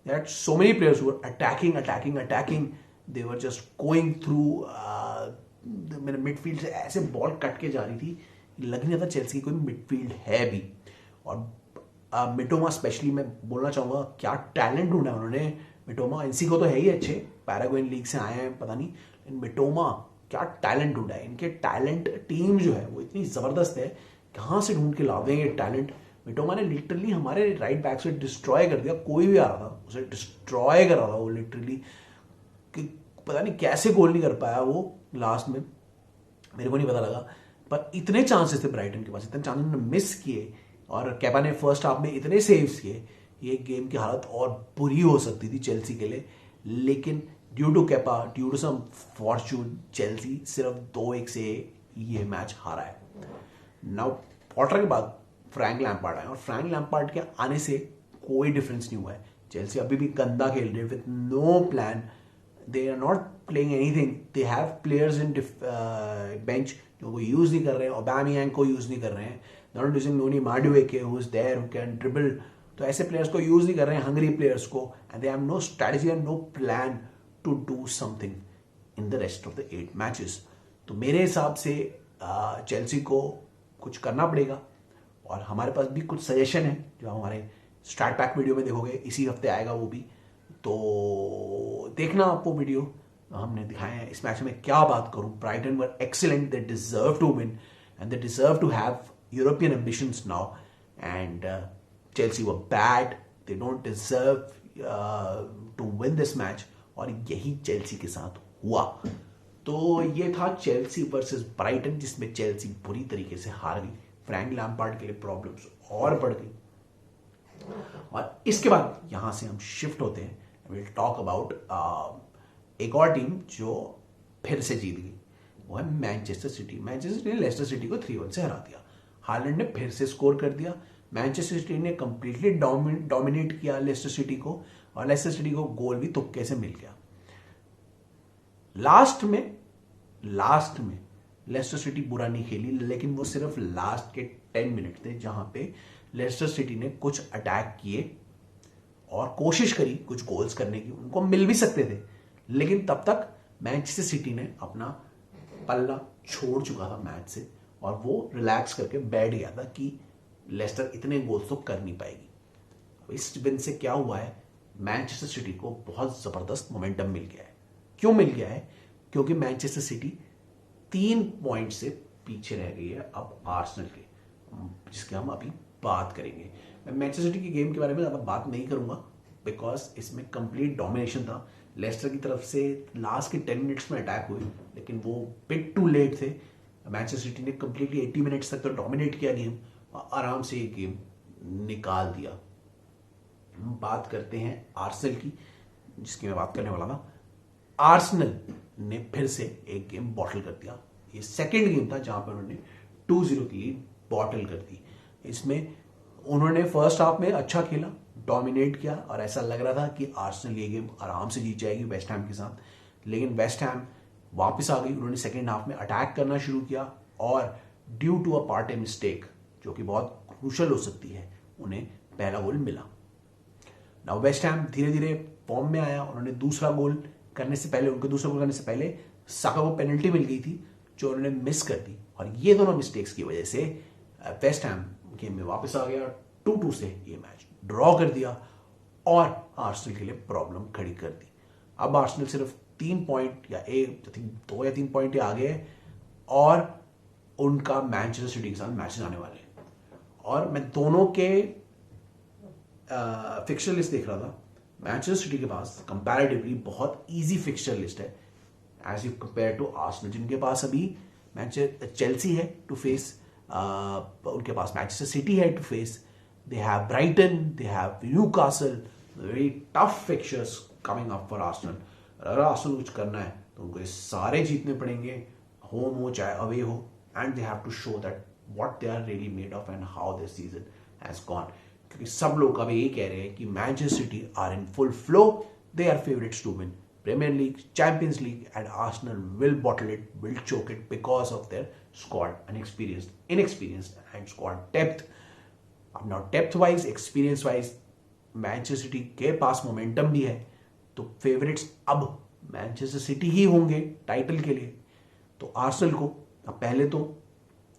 there are so many players who were attacking. They were just going through मेरे midfield से ऐसे ball cut के जा रही थी, लग नहीं रहा था चेल्सी की कोई मिडफील्ड है भी। और मिटोमा स्पेशली मैं बोलना चाहूँगा, क्या टैलेंट ढूंढा उन्होंने। मिटोमा, एनसी को तो है ही अच्छे, पैराग्वेन लीग से आए हैं पता नहीं, लेकिन मिटोमा क्या टैलेंट ढूंढा है। इनके टैलेंट टीम जो है वो इतनी ज़बरदस्त है, कहाँ से ढूंढ के ला देंगे टैलेंट। मिटोमा ने लिटरली हमारे राइट बैक से डिस्ट्रॉय कर दिया, कोई भी आ रहा था उसे डिस्ट्रॉय कर रहा था वो लिटरली, कि पता नहीं कैसे गोल नहीं कर पाया वो लास्ट में, मेरे को नहीं पता लगा। पर इतने चांसेस थे ब्राइटन के पास, इतने चांसेस उन्होंने मिस किए, और कैपा ने फर्स्ट हाफ में इतने सेव्स किए, ये गेम की हालत और बुरी हो सकती थी चेल्सी के लिए। लेकिन due to Kepa, due to some fortune, Chelsea सिर्फ 2-1 से ये मैच हारा है। नाउ पॉटर के बाद फ्रैंक लैम्पार्ड आए, और फ्रैंक लैम्पार्ड के आने से कोई डिफरेंस नहीं हुआ है। चेल्सी अभी भी गंदा खेल रही है with no plan. They are not playing anything, they have players in bench जो वो यूज नहीं कर रहे हैं, ओबामेयांग को यूज नहीं कर रहे हैं, they are not using Noni Madueke who is there who can dribble. तो ऐसे प्लेयर्स को यूज नहीं कर रहे हैं, हंगरी प्लेयर्स को, and they have no strategy and no plan to do something in the rest of the 8 matches. तो मेरे हिसाब से चेल्सी को कुछ करना पड़ेगा, और हमारे पास भी कुछ सजेशन है जो हमारे स्टार्ट पैक वीडियो में देखोगे, इसी हफ्ते आएगा वो भी, तो देखना आप वो वीडियो। हमने दिखाए हैं इस मैच में क्या बात करूं। Brighton were excellent, they deserve to win and they deserve to have European ambitions now, and Chelsea were bad, they don't deserve to win this match, और यही चेल्सी के साथ हुआ। तो ये था चेल्सी वर्सेस ब्राइटन, जिसमें चेल्सी बुरी तरीके से हार गई। फ्रैंक लैम्पार्ड के लिए प्रॉब्लम्स और बढ़ गई, और इसके बाद यहां से हम शिफ्ट होते हैं, विल टॉक अबाउट एक और टीम जो फिर से जीत गई, वो है मैनचेस्टर सिटी। मैनचेस्टर सिटी ने लेस्टर सिटी को 3-1 से हरा दिया। हालैंड ने फिर से स्कोर कर दिया। मैनचेस्टर सिटी ने कंप्लीटली डोमिनेट किया लेस्टर सिटी को, और लेस्टर सिटी को गोल भी तुक्के से मिल गया। लास्ट में लेस्टर सिटी बुरा नहीं खेली, लेकिन वो सिर्फ लास्ट के 10 मिनट थे जहां पे लेस्टर सिटी ने कुछ अटैक किए और कोशिश करी कुछ गोल्स करने की, उनको मिल भी सकते थे, लेकिन तब तक मैनचेस्टर सिटी ने अपना पल्ला छोड़ चुका था मैच से, और वो रिलैक्स करके बैठ गया था कि लेस्टर इतने गोल्स तो कर नहीं पाएगी। अब इस विन से क्या हुआ है, मैनचेस्टर सिटी को बहुत जबरदस्त मोमेंटम मिल गया है। क्यों मिल गया है? क्योंकि मैनचेस्टर सिटी 3 पॉइंट से पीछे रह गई है अब आर्सेनल के, जिसके हम अभी बात करेंगे। मैं मैनचेस्टर सिटी के गेम के बारे में ज़्यादा बात नहीं करूंगा, बिकॉज इसमें कंप्लीट डोमिनेशन था लेस्टर की तरफ से। लास्ट के 10 मिनट्स में अटैक हुए, लेकिन वो बिट टू लेट थे। मैनचेस्टर सिटी ने कंप्लीटली 80 मिनट्स तक तो डोमिनेट किया गेम, और आराम से ये गेम निकाल दिया। हम बात करते हैं आर्सेनल की, जिसकी मैं बात करने वाला था। आर्सेनल ने फिर से एक गेम बॉटल कर दिया। ये सेकंड गेम था जहां पर उन्होंने 2-0 की लीड बॉटल कर दी। इसमें उन्होंने फर्स्ट हाफ में अच्छा खेला, डोमिनेट किया, और ऐसा लग रहा था कि आर्सेनल ये गेम आराम से जीत जाएगी वेस्ट हैम के साथ। लेकिन वेस्ट हैम वापस आ गई। उन्होंने सेकेंड हाफ में अटैक करना शुरू किया, और due to a part mistake जो कि बहुत क्रूशल हो सकती है, उन्हें पहला गोल मिला। नाउ वेस्ट हैम धीरे धीरे फॉर्म में आया। उन्होंने दूसरा गोल करने से पहले साका को पेनल्टी मिल गई थी जो उन्होंने मिस कर दी, और ये दोनों मिस्टेक्स की वजह से वेस्ट हैम गेम में वापस आ गया। 2-2 से ये मैच ड्रॉ कर दिया, और आर्सेनल के लिए प्रॉब्लम खड़ी कर दी। अब आर्सेनल सिर्फ 3 पॉइंट या 2 या 3 पॉइंट आगे है, और उनका मैनचेस्टर सिटी के साथ मैचेस आने वाले हैं। और मैं दोनों के फिक्सचर लिस्ट देख रहा था। मैनचेस्टर सिटी के पास कंपैरेटिवली बहुत इजी फिक्सचर लिस्ट है as you compare to Arsenal, जिनके पास अभी चेल्सी है टू फेस, उनके पास मैनचेस्टर सिटी है to face, they have Brighton, they have Newcastle, very tough fixtures coming up for Arsenal. अगर आर्सेनल कुछ करना है तो उनको ये सारे जीतने पड़ेंगे, होम हो चाहे अवे हो, and they have to show that what they are really made of and how this season has gone. क्योंकि सब लोग अब ये कह रहे हैं कि Manchester City are in full flow, they are favourites to win Premier League, Champions League, and Arsenal will bottle it, will choke it because of their squad inexperienced and squad depth. अब now depth wise, experience wise, Manchester City के पास momentum भी है, तो favourites अब Manchester city ही होंगे title के लिए। तो आर्सेनल को अब पहले तो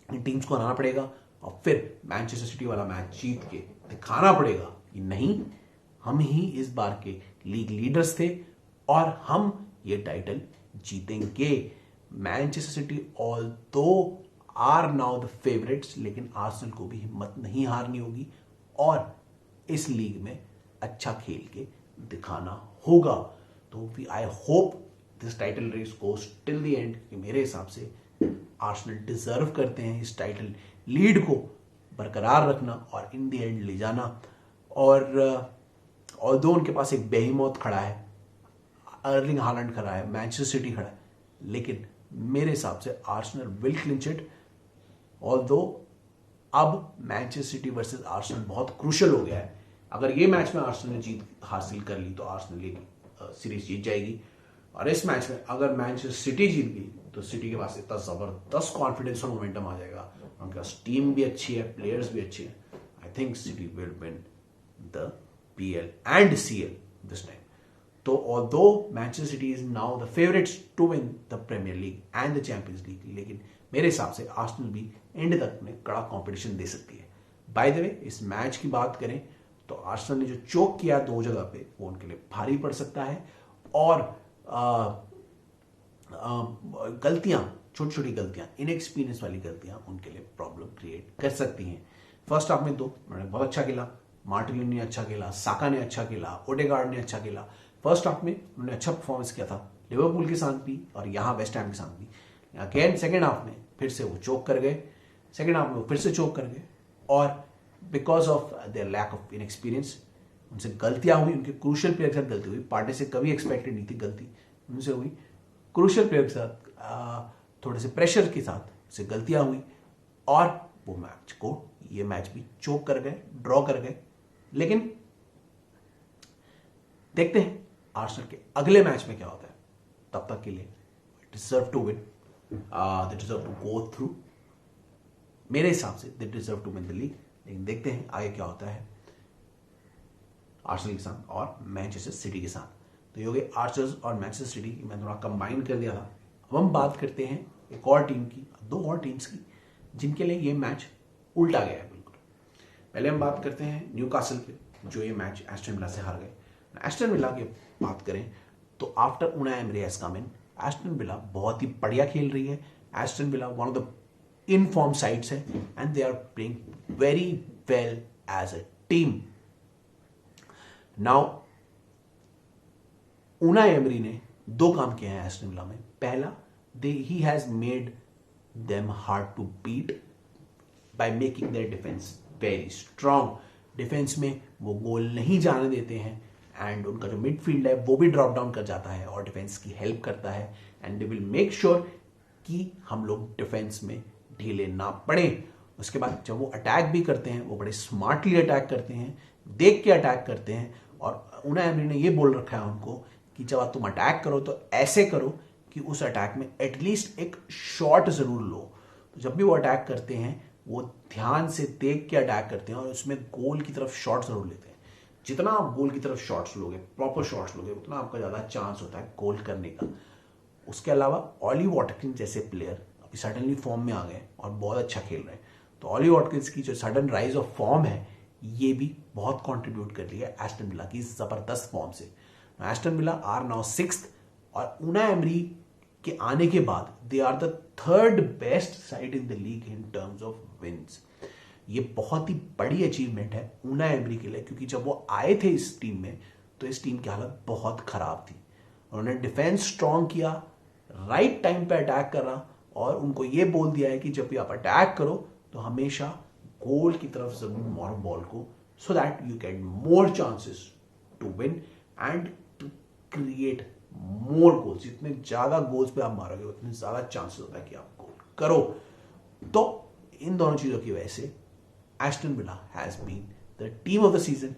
इन टीम्स को हराना पड़ेगा, और फिर मैनचेस्टर सिटी वाला मैच जीत के दिखाना पड़ेगा कि नहीं, हम ही इस बार के लीग लीडर्स थे और हम ये टाइटल जीतेंगे। Manchester City although are now the favourites, लेकिन आर्सेनल को भी हिम्मत नहीं हारनी होगी, और इस लीग में अच्छा खेल के दिखाना होगा। तो I hope this title race goes till the end, कि मेरे हिसाब से आर्सेनल डिजर्व करते हैं इस टाइटल लीड को बरकरार रखना और इन द एंड ले जाना। और ऑल्दो उनके पास एक बेहीमौत खड़ा है, अर्लिंग हालैंड खड़ा है, मैनचेस्टर सिटी खड़ा है, लेकिन मेरे हिसाब से Arsenal will clinch it. Although अब मैनचेस्टर सिटी वर्सेस आर्सेनल बहुत क्रूशल हो गया है। अगर ये मैच में आर्सेनल ने जीत हासिल कर ली तो आर्सेनल ये सीरीज जीत जाएगी, और इस मैच में अगर मैनचेस्टर सिटी जीत गई तो सिटी के पास इतना जबरदस्त कॉन्फिडेंस और मोमेंटम आ जाएगा, उनके पास टीम भी अच्छी है, प्लेयर्स भी अच्छे हैं। I think city will win the PL and CL this time. So although Manchester City is now the favorites to win the Premier League and the Champions League, लेकिन मेरे हिसाब से आर्सेनल भी एंड तक में कड़ा कंपटीशन दे सकती है। बाय द वे, इस मैच की बात करें तो आर्सेनल ने जो चोक किया 2 जगह पे, वो उनके लिए भारी पड़ सकता है, और गलतियां, छोटी छोटी गलतियां, इनएक्सपीरियंस वाली गलतियां उनके लिए प्रॉब्लम क्रिएट कर सकती हैं। फर्स्ट हाफ में तो उन्होंने बहुत अच्छा खेला, मार्टिनेली ने अच्छा खेला, साका ने अच्छा खेला, ओडेगार्ड ने अच्छा खेला। फर्स्ट हाफ में उन्होंने अच्छा परफॉर्मेंस किया था लिवरपूल के साथ भी और यहाँ वेस्ट हैम के साथ भी। अगेन सेकेंड हाफ में फिर से वो चोक कर गए, सेकेंड हाफ में वो फिर से चोक कर गए, और because of their lack of inexperience. उनसे गलतियां हुई, उनके क्रूशियल प्लेयर के साथ गलती हुई, पार्टी से कभी एक्सपेक्टेड नहीं थी गलती उनसे हुई, क्रूशियल प्लेयर के साथ थोड़े से प्रेशर के साथ से गलतियां हुई और वो ये मैच भी चोक कर गए, ड्रॉ कर गए। लेकिन देखते हैं आर्सेनल के अगले मैच में क्या होता है। तब तक के लिए deserve to win, they deserve to go through. मेरे हिसाब से they deserve to win the league, लेकिन देखते हैं आगे क्या होता है आर्सेनल के साथ और मैनचेस्टर सिटी के साथ। तो ये हो गए आर्सेनल और मैनचेस्टर सिटी की, मैं थोड़ा कंबाइन कर दिया था। अब हम बात करते हैं एक और टीम की, दो और टीम्स की जिनके लिए ये मैच उल्टा गया है बिल्कुल। पहले हम बात करते हैं न्यूकासल के, जो ये मैच एस्टन विला से हार गए। एस्टन विला की बात करें तो after Unai Emery has come in, Aston Villa बहुत ही बढ़िया खेल रही है। Aston Villa one of the in form sides है and they are playing very well as a team. Now Unai Emery ने दो काम किए हैं एस्टन विला में। पहला, he has made them hard to beat by making their defence very strong. Defence में वो गोल नहीं जाने देते हैं एंड उनका जो मिडफील्ड है वो भी ड्रॉप डाउन कर जाता है और डिफेंस की हेल्प करता है and they will make sure कि हम लोग डिफेंस में ढीले ना पड़े। उसके बाद जब वो अटैक भी करते हैं वो बड़े स्मार्टली अटैक करते हैं, देख के अटैक करते हैं। और उनाई एमरी ने ये बोल रखा है उनको कि जब तुम अटैक करो तो ऐसे करो कि उस अटैक में एटलीस्ट एक शॉट जरूर लो। तो जब भी वो अटैक करते हैं वो ध्यान से देख के अटैक करते हैं और उसमें गोल की तरफ शॉट जरूर लेते हैं। जितना आप गोल की तरफ शॉट्स लोगे, प्रॉपर शॉट्स लोगे, उतना आपका ज्यादा चांस होता है गोल करने का। उसके अलावा ऑली वॉटकिंस जैसे प्लेयर अभी सडनली फॉर्म में आ गए और बहुत अच्छा खेल रहे हैं। तो ऑली वॉटकिंस की जो सडन राइज ऑफ फॉर्म है ये भी बहुत कंट्रीब्यूट कर रही है एस्टन विला की जबरदस्त फॉर्म से। Aston villa are now 6th और उनाई एमरी के आने के बाद they are the 3rd best side in the league in terms of wins. ये बहुत ही बड़ी अचीवमेंट है उनाई एमरी के लिए, क्योंकि जब वो आए थे इस टीम में तो इस टीम की हालत बहुत खराब थी। उन्होंने डिफेंस स्ट्रांग किया, राइट टाइम पे अटैक करा और उनको ये बोल दिया है कि जब भी आप अटैक करो तो हमेशा गोल की तरफ जरूर मारो बॉल को, so that you get more chances to win and to create more goals. जितने ज्यादा गोल्स पे आप मारोगे उतने ज्यादा चांसेस होता है कि आप गोल करो। तो इन दोनों चीजों की वजह से Aston Villa has been the team of the season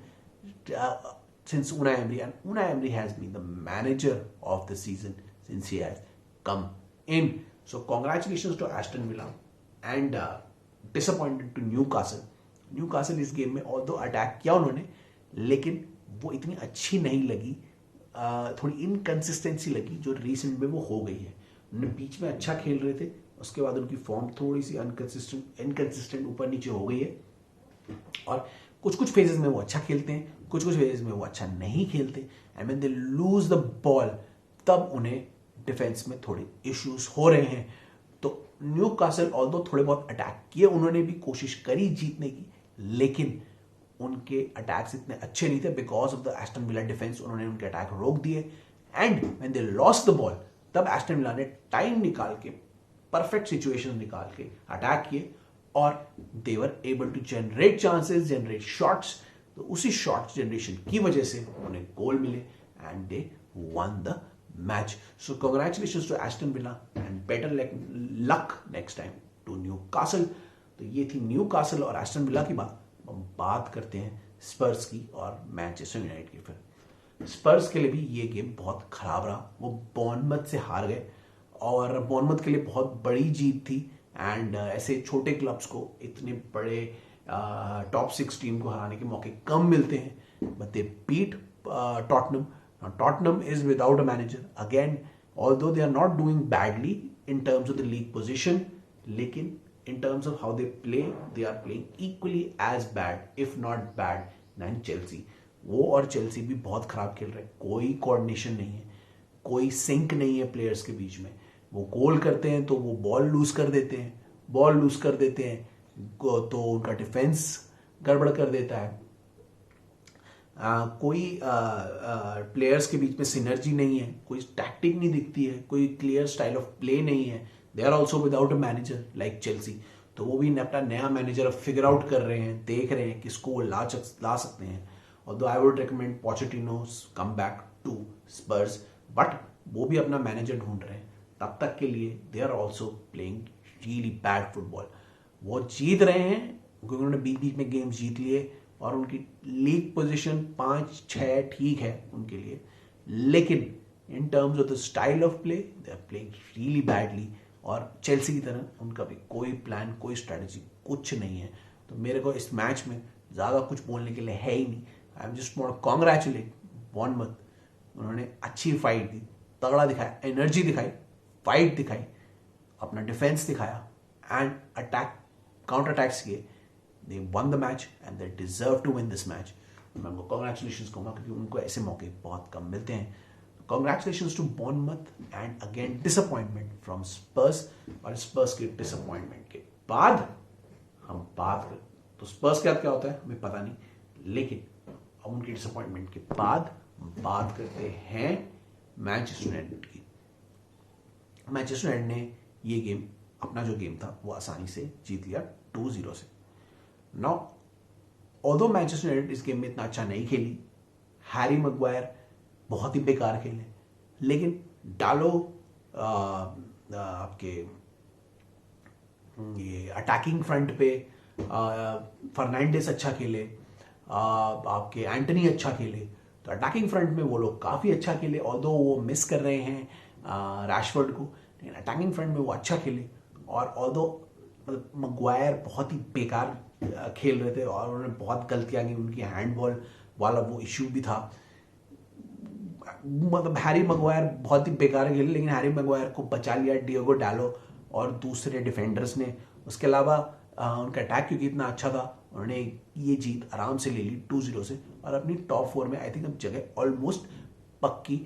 since Unai Emery, and Unai Emery has been the manager of the season since he has come in. So congratulations to Aston Villa and disappointed to Newcastle. Newcastle इस game में although attack किया उन्होंने लेकिन वो इतनी अच्छी नहीं लगी, थोड़ी इनकंसिस्टेंसी लगी जो रिसेंट में वो हो गई है। उन्होंने बीच में अच्छा खेल रहे थे, उसके बाद उनकी फॉर्म थोड़ी सी इनकंसिस्टेंट ऊपर नीचे हो गई है और कुछ कुछ फेजेस में वो अच्छा खेलते हैं, कुछ कुछ फेजेस में वो अच्छा नहीं खेलते and when they lose the ball तब उन्हें डिफेंस में थोड़े इश्यूज हो रहे हैं। तो न्यूकासल ऑल्दो थोड़े बहुत अटैक किए, उन्होंने भी कोशिश करी जीतने की, लेकिन उनके अटैक्स इतने अच्छे नहीं थे because of the Aston Villa defence. उन्होंने उनके अटैक रोक दिए and when they lost the ball तब एस्टन विला ने टाइम निकाल के, परफेक्ट सिचुएशन निकाल के अटैक किए और they were able to generate chances, generate shots. तो उसी शॉट जनरेशन की वजह से उन्हें गोल मिले and they won the match. So congratulations to Aston Villa and better luck next time to Newcastle. तो ये थी न्यूकासल और एस्टन विला की बात। हम बात करते हैं स्पर्स की और मैनचेस्टर यूनाइटेड की। फिर स्पर्स के लिए भी ये गेम बहुत खराब रहा, वो बॉर्नमथ से हार गए और बॉर्नमथ के लिए बहुत बड़ी जीत थी एंड ऐसे छोटे क्लब्स को इतने बड़े टॉप 6 टीम को हराने के मौके कम मिलते हैं, but they beat Tottenham. Tottenham is without a manager again, although they are not doing badly in terms of the league position, लेकिन in terms of how they play, they are playing equally as bad, if not bad, than Chelsea. वो और Chelsea भी बहुत खराब खेल रहे हैं, कोई कोऑर्डिनेशन नहीं है, कोई सिंक नहीं है प्लेयर्स के बीच में। वो गोल करते हैं तो वो बॉल लूज कर देते हैं, बॉल लूज कर देते हैं तो उनका डिफेंस गड़बड़ कर देता है। कोई प्लेयर्स के बीच में सिनर्जी नहीं है, कोई टैक्टिक नहीं दिखती है, कोई क्लियर स्टाइल ऑफ प्ले नहीं है। They are also without a manager like Chelsea. तो वो भी अपना नया मैनेजर फिगर आउट कर रहे हैं, देख रहे हैं किसको वो ला सकते हैं। Although I would recommend Pochettino's come back to Spurs, but वो भी अपना मैनेजर ढूंढ रहे हैं। तब तक के लिए they are also playing really bad football. वो जीत रहे हैं क्योंकि उन्होंने बीच बीच में गेम्स जीत लिए और उनकी लीग पोजीशन 5-6 ठीक है उनके लिए, लेकिन in terms of the style of play they are playing really badly. और चेल्सी की तरह उनका भी कोई प्लान, कोई स्ट्रैटेजी कुछ नहीं है। तो मेरे को इस मैच में ज़्यादा कुछ बोलने के लिए है ही नहीं। I am just want congratulate Bournemouth. उन्होंने अच्छी फाइट दी, तगड़ा दिखाया, एनर्जी दिखाई, फाइट दिखाई, अपना डिफेंस दिखाया एंड अटैक, काउंटर अटैक्स किए। They won the match and they deserve to win this match. मैं उनको कॉन्ग्रेचुलेशन कहूँगा क्योंकि उनको ऐसे मौके बहुत कम मिलते हैं। Congratulations to Bournemouth and again disappointment from Spurs. और स्पर्स के डिसअपॉइंटमेंट के बाद हम बात करें तो स्पर्स के बाद क्या होता है हमें पता नहीं, लेकिन अब उनके डिसअपॉइंटमेंट के बाद बात करते हैं मैनचेस्टर यूनाइटेड की। मैनचेस्टर यूनाइटेड ने ये गेम, अपना जो गेम था वो आसानी से जीत लिया 2-0 से। नाउ ऑल्दो मैनचेस्टर यूनाइटेड इस गेम में इतना अच्छा नहीं खेली, हैरी मैग्वायर बहुत ही बेकार खेले, लेकिन डालो आपके ये अटैकिंग फ्रंट पे फर्नांडिस अच्छा खेले, आपके एंटनी अच्छा खेले। तो अटैकिंग फ्रंट में वो लोग काफ़ी अच्छा खेले, ऑल्दो वो मिस कर रहे हैं रैशफोर्ड को, लेकिन अटैकिंग फ्रंट में वो अच्छा खेले। और ऑल्दो मैग्वायर बहुत ही बेकार खेल रहे थे और उन्होंने बहुत गलतियां की, उनकी हैंडबॉल वाला वो इशू भी था। मतलब हैरी मैग्वायर बहुत ही बेकार खेले, लेकिन हैरी मैग्वायर को बचा लिया डिएगो डालो और दूसरे डिफेंडर्स ने। उसके अलावा उनका अटैक क्योंकि इतना अच्छा था, उन्होंने ये जीत आराम से ले ली 2-0 से और अपनी टॉप 4 में आई थिंक अब जगह ऑलमोस्ट पक्की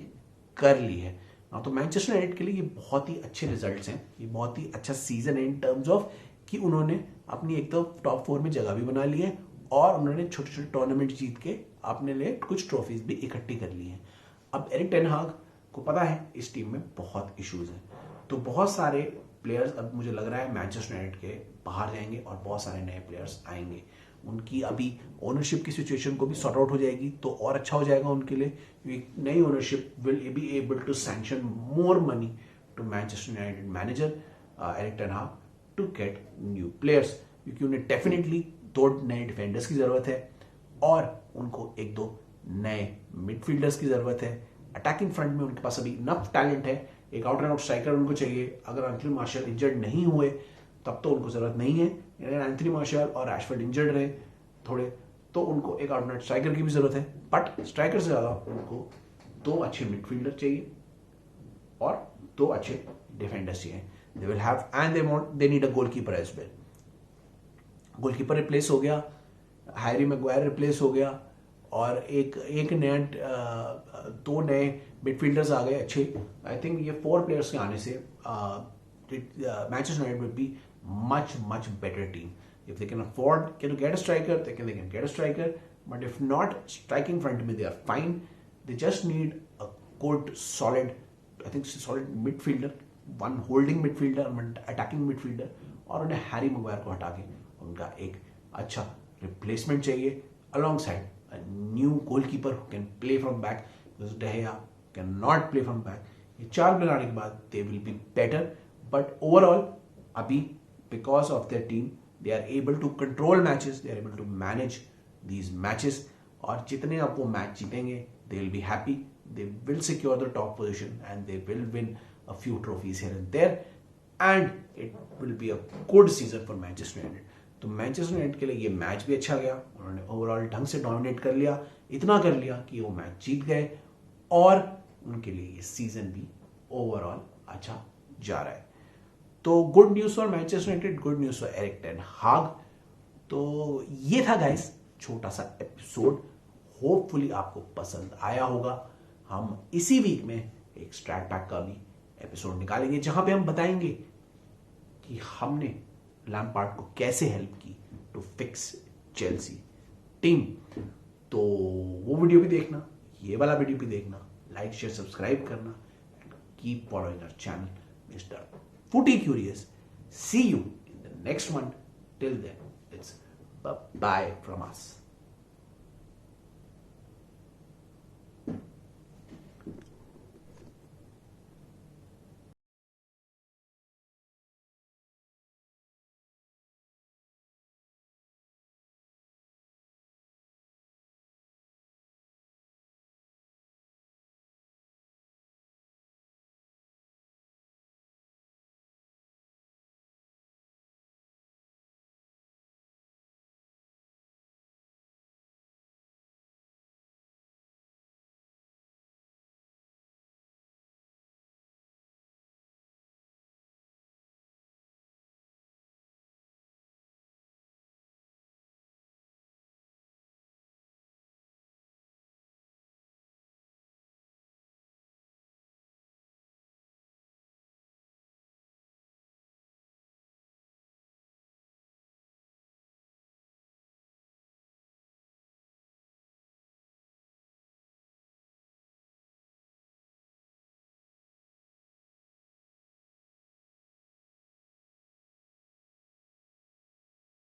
कर ली है। तो मैनचेस्टर यूनाइटेड के लिए ये बहुत ही अच्छे रिजल्ट्स हैं, ये बहुत ही अच्छा सीजन है इन टर्म्स ऑफ कि उन्होंने अपनी एक तो टॉप 4 में जगह भी बना ली है और उन्होंने छोटे छोटे टूर्नामेंट जीत के अपने लिए कुछ ट्रॉफीज भी इकट्ठी कर ली हैं। अब एरिक टेन हाग को पता है इस टीम में बहुत इश्यूज हैं, तो बहुत सारे प्लेयर्स अब मुझे लग रहा है मैनचेस्टर यूनाइटेड के बाहर जाएंगे और बहुत सारे नए प्लेयर्स आएंगे। उनकी अभी ओनरशिप की सिचुएशन को भी सॉर्ट आउट हो जाएगी तो और अच्छा हो जाएगा उनके लिए। नई ownership will be able to sanction more money to Manchester United manager Erik ten Hag to get new players, क्योंकि उन्हें डेफिनेटली 2 नए डिफेंडर्स की जरूरत है और उनको 1-2 नए मिडफील्डर्स की जरूरत है। अटैकिंग फ्रंट में उनके पास अभी इनफ टैलेंट है, एक आउट एंड आउट स्ट्राइकर उनको चाहिए। अगर एंथनी मार्शल इंजर्ड नहीं हुए तब तो उनको जरूरत नहीं है, अगर एंथनी मार्शल और रैशफोर्ड इंजर्ड रहे थोड़े तो उनको एक आउट एंड आउट स्ट्राइकर की भी जरूरत है। बट स्ट्राइकर से ज्यादा उनको 2 अच्छे मिडफील्डर चाहिए और 2 अच्छे डिफेंडर्स चाहिए। They will have and they need a goalkeeper as well. Goalkeeper replace हो गया, हैरी मैग्वायर रिप्लेस हो गया और एक नया 2 नए मिडफील्डर्स आ गए अच्छे। आई थिंक ये 4 प्लेयर्स के आने से Manchester United will be much better team. If they can afford to get a striker, they can get a striker. But if not, striking front में they are fine. They just need a good solid midfielder, one holding midfielder, one attacking midfielder, और उन्हें Harry Maguire को हटा के उनका एक अच्छा replacement चाहिए alongside a new goalkeeper who can play from back, because De Gea cannot play from back. ये 4 मिलाने के बाद they will be better, but overall अभी because of their team they are able to control matches, they are able to manage these matches और जितने अब वो match जीतेंगे they will be happy, they will secure the top position and they will win a few trophies here and there and it will be a good season for Manchester United. तो Manchester United के लिए ये match भी अच्छा गया, उन्होंने overall ढंग से डोमिनेट कर लिया, इतना कर लिया कि वो मैच जीत गए और उनके लिए ये सीजन भी ओवरऑल अच्छा जा रहा है। तो good news for Manchester United, good news for Eric ten हाग। तो ये था गाइस छोटा सा एपिसोड, होपफुली आपको पसंद आया होगा। हम इसी वीक में एक स्ट्रैट पैक का भी एपिसोड निकालेंगे जहां पे हम बताएंगे कि हमने लैम्पार्ड को कैसे हेल्प की टू फिक्स चेल्सी टीम। तो वो वीडियो भी देखना, ये वाला वीडियो भी देखना, लाइक शेयर सब्सक्राइब करना and keep following our channel mister Footy Curious. See you in the next one. Till then, it's bye from us.